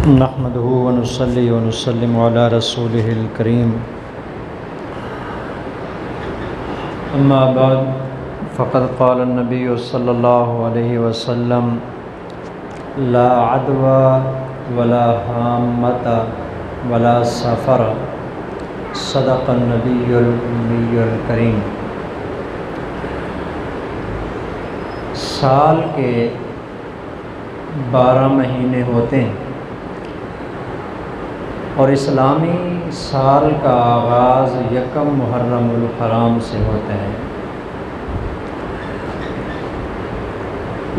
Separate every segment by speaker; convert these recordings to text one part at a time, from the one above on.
Speaker 1: نحمده ونصلي ونسلم على رسوله الكريم اما بعد فقد قال النبي صلى الله عليه وسلم لا عدوى ولا هامة ولا سفر صدق النبي الأمي الكريم۔ سال کے 12 مہینے ہوتے ہیں اور اسلامی سال کا آغاز یکم محرم الحرام سے ہوتا ہے۔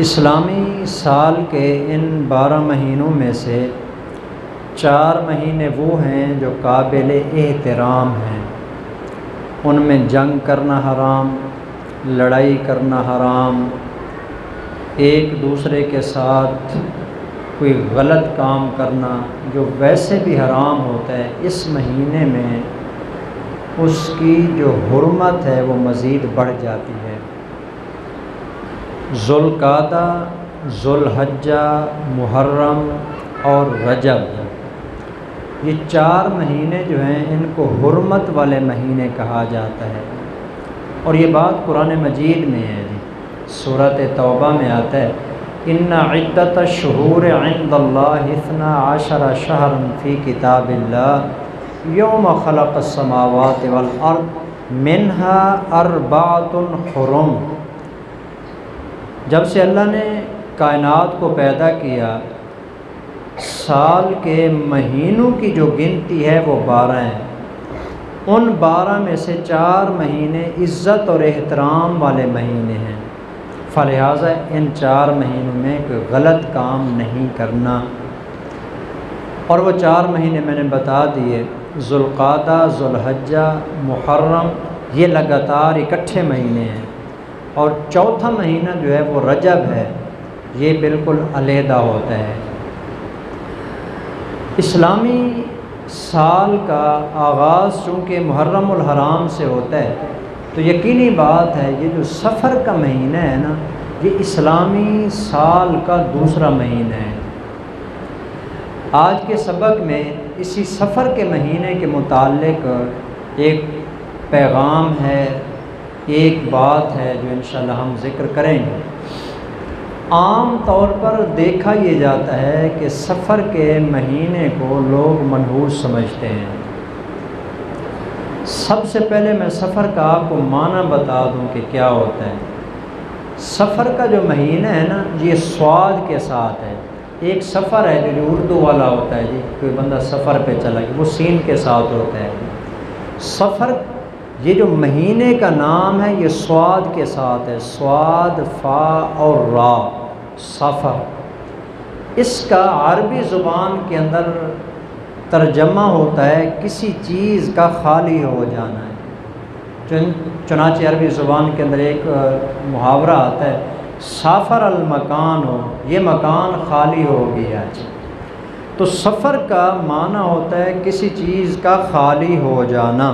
Speaker 1: اسلامی سال کے ان 12 مہینوں میں سے 4 مہینے وہ ہیں جو قابل احترام ہیں، ان میں جنگ کرنا حرام، لڑائی کرنا حرام، ایک دوسرے کے ساتھ کوئی غلط کام کرنا جو ویسے بھی حرام ہوتا ہے، اس مہینے میں اس کی جو حرمت ہے وہ مزید بڑھ جاتی ہے۔ ذوالقعدہ، ذوالحجہ، محرم اور رجب، یہ 4 مہینے جو ہیں ان کو حرمت والے مہینے کہا جاتا ہے، اور یہ بات قرآن مجید میں ہے۔ سورۃ توبہ میں آتا ہے ان عدۃ الشہور عند اللہ 12 شہرا فی کتاب اللہ یوم خلق السماوات والارض منها 4 حرم۔ جب سے اللہ نے کائنات کو پیدا کیا، سال کے مہینوں کی جو گنتی ہے وہ 12 ہیں، ان 12 میں سے 4 مہینے عزت اور احترام والے مہینے ہیں، فلہذا ان 4 مہینوں میں کوئی غلط کام نہیں کرنا۔ اور وہ 4 مہینے میں نے بتا دیے، ذوالقعدہ، ذوالحجہ، محرم، یہ لگاتار اکٹھے مہینے ہیں، اور چوتھا مہینہ جو ہے وہ رجب ہے، یہ بالکل علیحدہ ہوتا ہے۔ اسلامی سال کا آغاز چونکہ محرم الحرام سے ہوتا ہے، تو یقینی بات ہے یہ جو سفر کا مہینہ ہے نا، یہ اسلامی سال کا دوسرا مہینہ ہے۔ آج کے سبق میں اسی سفر کے مہینے کے متعلق ایک پیغام ہے، ایک بات ہے جو انشاءاللہ ہم ذکر کریں گے۔ عام طور پر دیکھا یہ جاتا ہے کہ سفر کے مہینے کو لوگ منحوس سمجھتے ہیں۔ سب سے پہلے میں سفر کا آپ کو معنی بتا دوں کہ کیا ہوتا ہے۔ سفر کا جو مہینہ ہے نا، یہ سواد کے ساتھ ہے۔ ایک سفر ہے جو اردو والا ہوتا ہے، جی کوئی بندہ سفر پہ چلا گیا، وہ سین کے ساتھ ہوتا ہے۔ سفر، یہ جو مہینے کا نام ہے، یہ سواد کے ساتھ ہے، سواد، فا اور را، سفر۔ اس کا عربی زبان کے اندر ترجمہ ہوتا ہے کسی چیز کا خالی ہو جانا ہے۔ چنانچہ عربی زبان کے اندر ایک محاورہ آتا ہے، سافر المکان ہو، یہ مکان خالی ہو گیا۔ تو سفر کا معنی ہوتا ہے کسی چیز کا خالی ہو جانا۔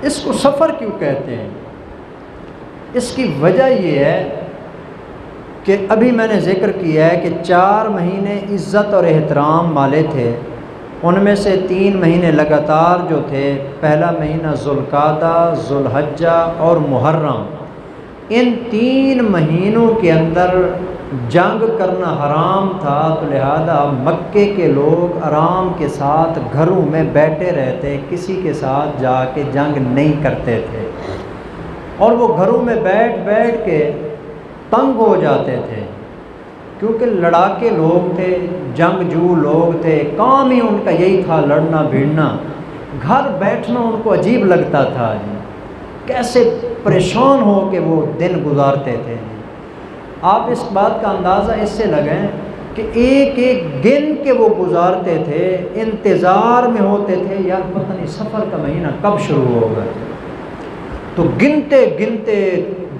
Speaker 1: اس کو سفر کیوں کہتے ہیں؟ اس کی وجہ یہ ہے کہ ابھی میں نے ذکر کیا ہے کہ 4 مہینے عزت اور احترام والے تھے، ان میں سے 3 مہینے لگاتار جو تھے، پہلا مہینہ ذوالقعدہ، ذوالحجہ اور محرم، ان 3 مہینوں کے اندر جنگ کرنا حرام تھا، تو لہذا مکے کے لوگ آرام کے ساتھ گھروں میں بیٹھے رہتے، کسی کے ساتھ جا کے جنگ نہیں کرتے تھے، اور وہ گھروں میں بیٹھ بیٹھ کے تنگ ہو جاتے تھے، کیونکہ لڑاکے لوگ تھے، جنگجو لوگ تھے، کام ہی ان کا یہی تھا لڑنا بھیڑنا، گھر بیٹھنا ان کو عجیب لگتا تھا، کیسے پریشان ہو کے وہ دن گزارتے تھے۔ آپ اس بات کا اندازہ اس سے لگائیں کہ ایک ایک گن کے وہ گزارتے تھے، انتظار میں ہوتے تھے، یار پتہ نہیں سفر کا مہینہ کب شروع ہوگا۔ تو گنتے گنتے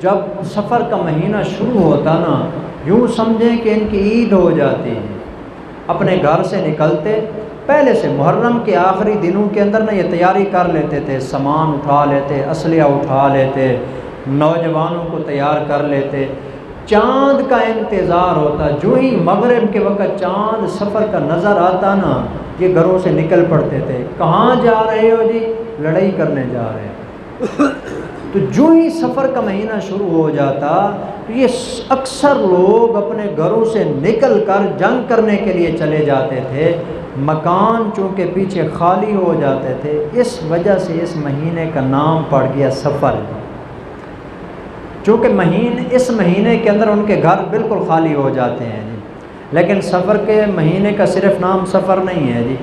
Speaker 1: جب سفر کا مہینہ شروع ہوتا نا، یوں سمجھیں کہ ان کی عید ہو جاتی ہے، اپنے گھر سے نکلتے، پہلے سے محرم کے آخری دنوں کے اندر نا یہ تیاری کر لیتے تھے، سامان اٹھا لیتے، اسلحہ اٹھا لیتے، نوجوانوں کو تیار کر لیتے، چاند کا انتظار ہوتا، جو ہی مغرب کے وقت چاند سفر کا نظر آتا نا، یہ گھروں سے نکل پڑتے تھے، کہاں جا رہے ہو جی؟ لڑائی کرنے جا رہے ہیں۔ تو جو ہی سفر کا مہینہ شروع ہو جاتا تو یہ اکثر لوگ اپنے گھروں سے نکل کر جنگ کرنے کے لیے چلے جاتے تھے، مکان چونکہ پیچھے خالی ہو جاتے تھے، اس وجہ سے اس مہینے کا نام پڑ گیا سفر، چونکہ اس مہینے کے اندر ان کے گھر بالکل خالی ہو جاتے ہیں جی۔ لیکن سفر کے مہینے کا صرف نام سفر نہیں ہے جی،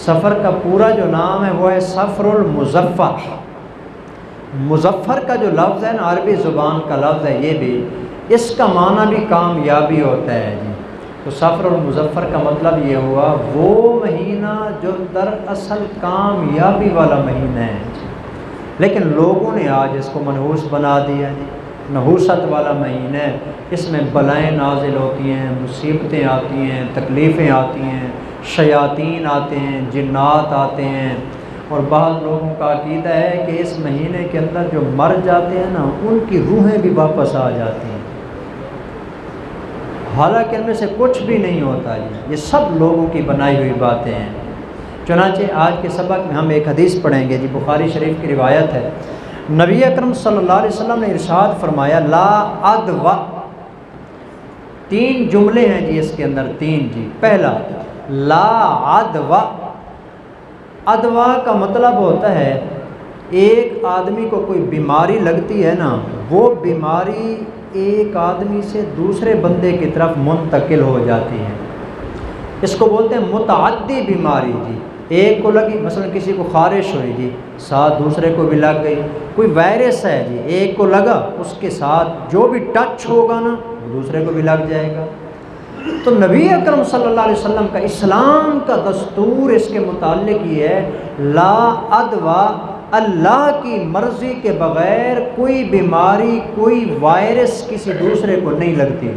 Speaker 1: سفر کا پورا جو نام ہے وہ ہے سفر المظفر۔ مظفر کا جو لفظ ہے نا، عربی زبان کا لفظ ہے، یہ بھی اس کا معنی بھی کامیابی ہوتا ہے جی۔ تو سفر المظفر کا مطلب یہ ہوا وہ مہینہ جو دراصل کامیابی والا مہینہ ہے جی، لیکن لوگوں نے آج اس کو منحوس بنا دیا جی، نحوست والا مہینہ ہے، اس میں بلائیں نازل ہوتی ہیں، مصیبتیں آتی ہیں، تکلیفیں آتی ہیں، شیاطین آتے ہیں، جنات آتے ہیں، اور بعض لوگوں کا عقیدہ ہے کہ اس مہینے کے اندر جو مر جاتے ہیں نا، ان کی روحیں بھی واپس آ جاتی ہیں، حالانکہ ان میں سے کچھ بھی نہیں ہوتا جی، یہ سب لوگوں کی بنائی ہوئی باتیں ہیں۔ چنانچہ آج کے سبق میں ہم ایک حدیث پڑھیں گے جی، بخاری شریف کی روایت ہے، نبی اکرم صلی اللہ علیہ وسلم نے ارشاد فرمایا لا ادوا، تین جملے ہیں جی اس کے اندر، تین جی۔ پہلا لا ادوا، ادوا کا مطلب ہوتا ہے ایک آدمی کو کوئی بیماری لگتی ہے نا، وہ بیماری ایک آدمی سے دوسرے بندے کی طرف منتقل ہو جاتی ہے، اس کو بولتے ہیں متعدی بیماری جی۔ ایک کو لگی، مثلا کسی کو خارش ہوئی جی، ساتھ دوسرے کو بھی لگ گئی، کوئی وائرس ہے جی، ایک کو لگا، اس کے ساتھ جو بھی ٹچ ہوگا نا دوسرے کو بھی لگ جائے گا۔ تو نبی اکرم صلی اللہ علیہ وسلم کا اسلام کا دستور اس کے متعلق یہ ہے لا ادوا، اللہ کی مرضی کے بغیر کوئی بیماری، کوئی وائرس کسی دوسرے کو نہیں لگتی۔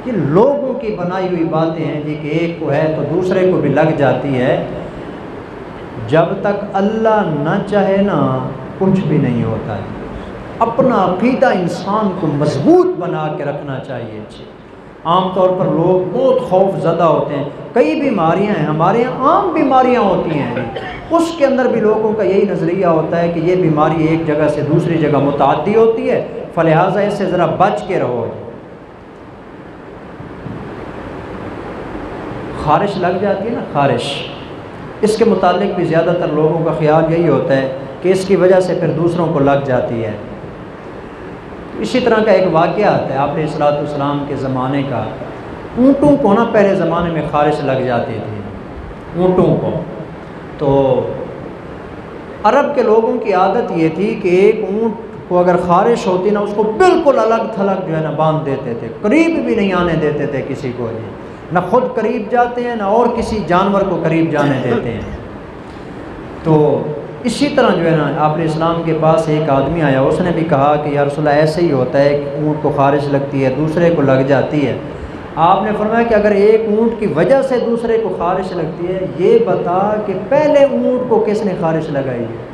Speaker 1: یہ لوگوں کی بنائی ہوئی باتیں ہیں جی کہ ایک کو ہے تو دوسرے کو بھی لگ جاتی ہے، جب تک اللہ نہ چاہے نا کچھ بھی نہیں ہوتا ہے۔ اپنا عقیدہ انسان کو مضبوط بنا کے رکھنا چاہیے جی۔ عام طور پر لوگ بہت خوف زدہ ہوتے ہیں، کئی بیماریاں ہیں ہمارے یہاں، عام بیماریاں ہوتی ہیں، اس کے اندر بھی لوگوں کا یہی نظریہ ہوتا ہے کہ یہ بیماری ایک جگہ سے دوسری جگہ متعدی ہوتی ہے، فلہٰذا اس سے ذرا بچ کے رہو جی۔ خارش لگ جاتی ہے نا، خارش، اس کے متعلق بھی زیادہ تر لوگوں کا خیال یہی ہوتا ہے کہ اس کی وجہ سے پھر دوسروں کو لگ جاتی ہے۔ اسی طرح کا ایک واقعہ آتا ہے آپ علیہ الصلوۃ والسلام کے زمانے کا، اونٹوں کو نا پہلے زمانے میں خارش لگ جاتی تھی، اونٹوں کو۔ تو عرب کے لوگوں کی عادت یہ تھی کہ ایک اونٹ کو اگر خارش ہوتی نا، اس کو بالکل الگ تھلگ جو ہے نا باندھ دیتے تھے، قریب بھی نہیں آنے دیتے تھے کسی کو جی، نہ خود قریب جاتے ہیں نہ اور کسی جانور کو قریب جانے دیتے ہیں۔ تو اسی طرح جو ہے نا آپ علیہ السلام کے پاس ایک آدمی آیا، اس نے بھی کہا کہ یا رسول اللہ ایسے ہی ہوتا ہے کہ اونٹ کو خارش لگتی ہے، دوسرے کو لگ جاتی ہے۔ آپ نے فرمایا کہ اگر ایک اونٹ کی وجہ سے دوسرے کو خارش لگتی ہے، یہ بتا کہ پہلے اونٹ کو کس نے خارش لگائی ہے؟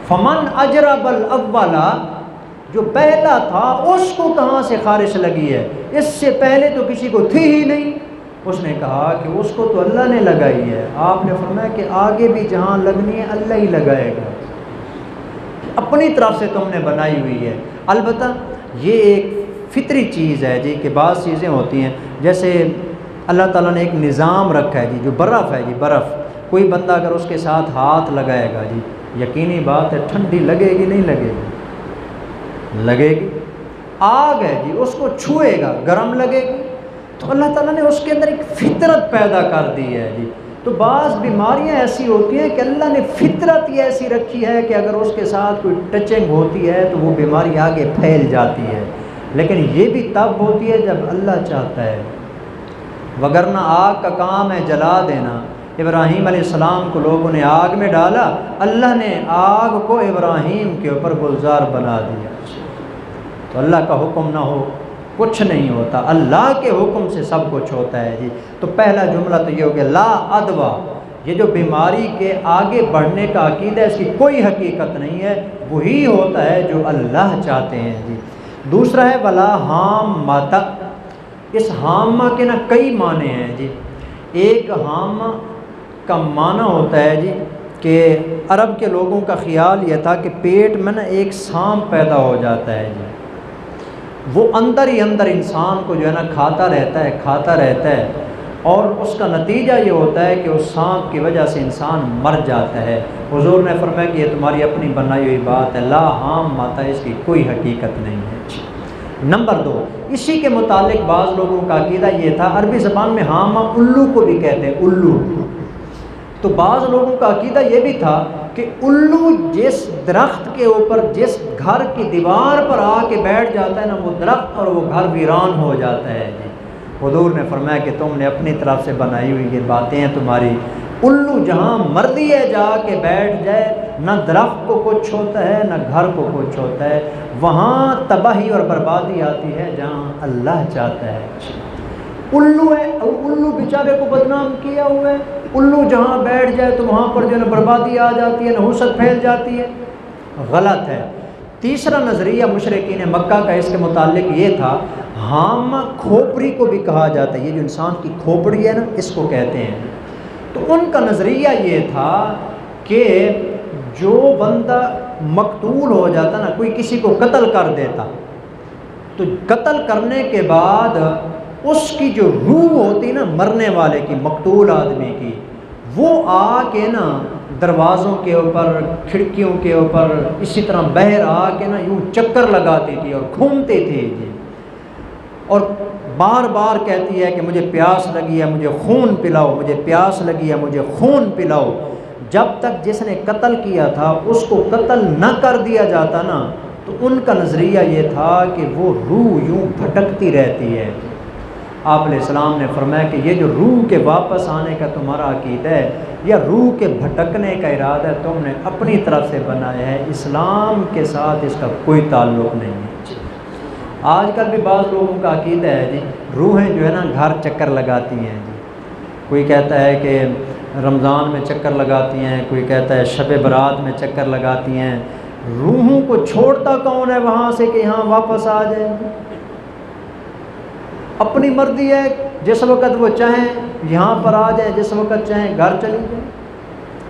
Speaker 1: فمن اجرب الاولا، جو پہلا تھا اس کو کہاں سے خارش لگی ہے؟ اس سے پہلے تو کسی کو تھی ہی نہیں۔ اس نے کہا کہ اس کو تو اللہ نے لگائی ہے۔ آپ نے فرمایا کہ آگے بھی جہاں لگنی ہے اللہ ہی لگائے گا، اپنی طرف سے تم نے بنائی ہوئی ہے۔ البتہ یہ ایک فطری چیز ہے جی کہ بعض چیزیں ہوتی ہیں، جیسے اللہ تعالیٰ نے ایک نظام رکھا ہے جی، جو برف ہے جی، برف، کوئی بندہ اگر اس کے ساتھ ہاتھ لگائے گا جی، یقینی بات ہے ٹھنڈی لگے گی نہیں لگے گی؟ لگے گی۔ آگ ہے جی، اس کو چھوئے گا گرم لگے گی۔ تو اللہ تعالیٰ نے اس کے اندر ایک فطرت پیدا کر دی ہے جی۔ تو بعض بیماریاں ایسی ہوتی ہیں کہ اللہ نے فطرت ہی ایسی رکھی ہے کہ اگر اس کے ساتھ کوئی ٹچنگ ہوتی ہے تو وہ بیماری آگے پھیل جاتی ہے، لیکن یہ بھی تب ہوتی ہے جب اللہ چاہتا ہے، وگرنہ آگ کا کام ہے جلا دینا۔ ابراہیم علیہ السلام کو لوگوں نے آگ میں ڈالا، اللہ نے آگ کو ابراہیم کے اوپر گلزار بنا دیا۔ تو اللہ کا حکم نہ ہو کچھ نہیں ہوتا، اللہ کے حکم سے سب کچھ ہوتا ہے جی۔ تو پہلا جملہ تو یہ ہو گیا لا ادوا، یہ جو بیماری کے آگے بڑھنے کا عقیدہ ہے اس کی کوئی حقیقت نہیں ہے، وہی ہوتا ہے جو اللہ چاہتے ہیں جی۔ دوسرا ہے ولا حامۃ، اس حامہ کے نا کئی معنی ہیں جی۔ ایک حامہ کا معنی ہوتا ہے جی کہ عرب کے لوگوں کا خیال یہ تھا کہ پیٹ میں نا ایک سانپ پیدا ہو جاتا ہے جی، وہ اندر ہی اندر انسان کو جو ہے نا کھاتا رہتا ہے اور اس کا نتیجہ یہ ہوتا ہے کہ اس سانپ کی وجہ سے انسان مر جاتا ہے۔ حضور نے فرمایا کہ یہ تمہاری اپنی بنائی ہوئی بات ہے، لا حامۃ، اس کی کوئی حقیقت نہیں ہے۔ نمبر 2، اسی کے متعلق بعض لوگوں کا عقیدہ یہ تھا، عربی زبان میں حامہ الو کو بھی کہتے ہیں، الو، تو بعض لوگوں کا عقیدہ یہ بھی تھا کہ الو جس درخت کے اوپر، جس گھر کی دیوار پر آ کے بیٹھ جاتا ہے نا، وہ درخت اور وہ گھر ویران ہو جاتا ہے جی۔ حضور نے فرمایا کہ تم نے اپنی طرف سے بنائی ہوئی یہ باتیں ہیں تمہاری، الو جہاں مرضی ہے جا کے بیٹھ جائے، نہ درخت کو کچھ ہوتا ہے نہ گھر کو کچھ ہوتا ہے، وہاں تباہی اور بربادی آتی ہے جہاں اللہ چاہتا ہے۔ الو ہے، الو بیچارے کو بدنام کیا ہوا ہے، الو جہاں بیٹھ جائے تو وہاں پر جو ہے بربادی آ جاتی ہے، نحوست پھیل جاتی ہے، غلط ہے۔ تیسرا نظریہ مشرکین مکہ کا اس کے متعلق یہ تھا، حامہ کھوپڑی کو بھی کہا جاتا ہے، یہ جو انسان کی کھوپڑی ہے نا، اس کو کہتے ہیں۔ تو ان کا نظریہ یہ تھا کہ جو بندہ مقتول ہو جاتا نا، کوئی کسی کو قتل کر دیتا، تو قتل کرنے کے بعد اس کی جو روح ہوتی نا مرنے والے کی، مقتول آدمی کی، وہ آ کے نا دروازوں کے اوپر، کھڑکیوں کے اوپر اسی طرح بہر آ کے نا یوں چکر لگاتی تھی اور گھومتی تھی جی، اور بار بار کہتی ہے کہ مجھے پیاس لگی ہے، مجھے خون پلاؤ، مجھے پیاس لگی ہے، مجھے خون پلاؤ۔ جب تک جس نے قتل کیا تھا اس کو قتل نہ کر دیا جاتا نا، تو ان کا نظریہ یہ تھا کہ وہ روح یوں بھٹکتی رہتی ہے۔ آپ علیہ السلام نے فرمایا کہ یہ جو روح کے واپس آنے کا تمہارا عقیدہ ہے یا روح کے بھٹکنے کا ارادہ ہے، تم نے اپنی طرف سے بنایا ہے، اسلام کے ساتھ اس کا کوئی تعلق نہیں ہے۔ آج کل بھی بعض لوگوں کا عقیدہ ہے جی، روحیں جو ہے نا گھر چکر لگاتی ہیں جی، کوئی کہتا ہے کہ رمضان میں چکر لگاتی ہیں، کوئی کہتا ہے شب برات میں چکر لگاتی ہیں۔ روحوں کو چھوڑتا کون ہے وہاں سے کہ یہاں واپس آ جائے؟ اپنی مرضی ہے، جس وقت وہ چاہیں یہاں پر آ جائیں، جس وقت چاہیں گھر چلی جائیں۔